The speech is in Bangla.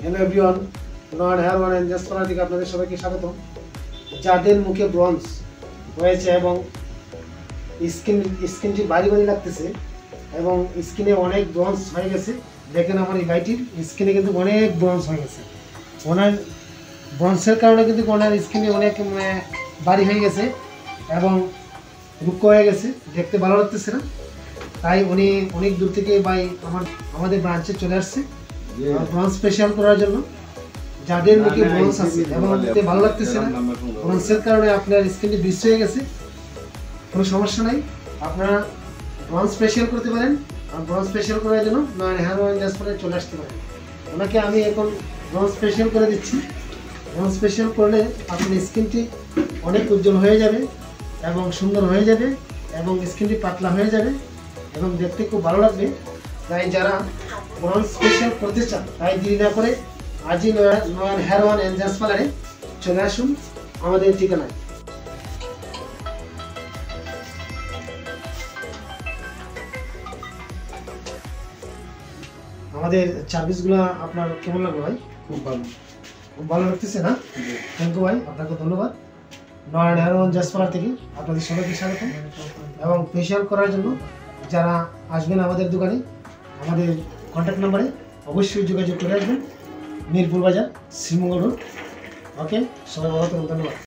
Hello everyone, Nayan here one and just থেকে আপনাদের সবাইকে স্বাগতম। যাদের মুখে ব্রঞ্জ হয়েছে এবং স্কিনটি ভারী ভারী লাগতেছে এবং স্কিনে অনেক ব্রঞ্জ হয়ে গেছে, দেখেন আমার এই ভাইটির স্কিনে কিন্তু অনেক ব্রঞ্জ হয়ে গেছে। ওনার ব্রঞ্জের কারণে কিন্তু ওনার স্কিনে অনেক ভারী হয়ে গেছে এবং রুক্ষ হয়ে গেছে, দেখতে ভালো লাগতেছে না। তাই উনি অনেক দূর থেকে ভাই আমাদের ব্রাঞ্চে চলে আসছে ব্রঞ্জ স্পেশাল করার জন্য। যাদের মুখে ব্রঞ্জ আছে এবং দেখতে ভালো লাগতেছে না, ব্রঞ্জের কারণে আপনার স্কিনটি বিশ্ব হয়ে গেছে, কোনো সমস্যা নাই, আপনারা ব্রঞ্জ স্পেশাল করতে পারেন। আর ব্রঞ্জ স্পেশাল করার জন্য নয়ন হেয়ার ওয়ান জাস্ট চলে আসতে পারেন। ওনাকে আমি এখন ব্রঞ্জ স্পেশাল করে দিচ্ছি। ব্রঞ্জ স্পেশাল করলে আপনার স্কিনটি অনেক উজ্জ্বল হয়ে যাবে এবং সুন্দর হয়ে যাবে এবং স্কিনটি পাতলা হয়ে যাবে এবং দেখতে খুব ভালো লাগবে। তাই যারা ব্রঞ্জ স্পেশাল করতে চান তাই দেরি না করে আজই নয়ন হেয়ার ওয়ান এন্ড জাস্ট পার্লারে চলে আসুন আমাদের ঠিকানায়। আমাদের সার্ভিসগুলো আপনার কেমন লাগলো ভাই? খুব ভালো, খুব ভালো লাগতেছে না? থ্যাংক ইউ ভাই, আপনাকে ধন্যবাদ। নয়ন হেয়ার ওয়ান জাস্ট পার্লার থেকে আপনাদের সবাইকে স্বাগত। এবং ফেশিয়াল করার জন্য যারা আসবেন আমাদের দোকানে, আমাদের কন্ট্যাক্ট নাম্বারে অবশ্যই যোগাযোগ করে আসবেন। মিরপুর বাজার, শ্রীমঙ্গল রোড। ওকে, সবাই ভালো থাকুন, ধন্যবাদ।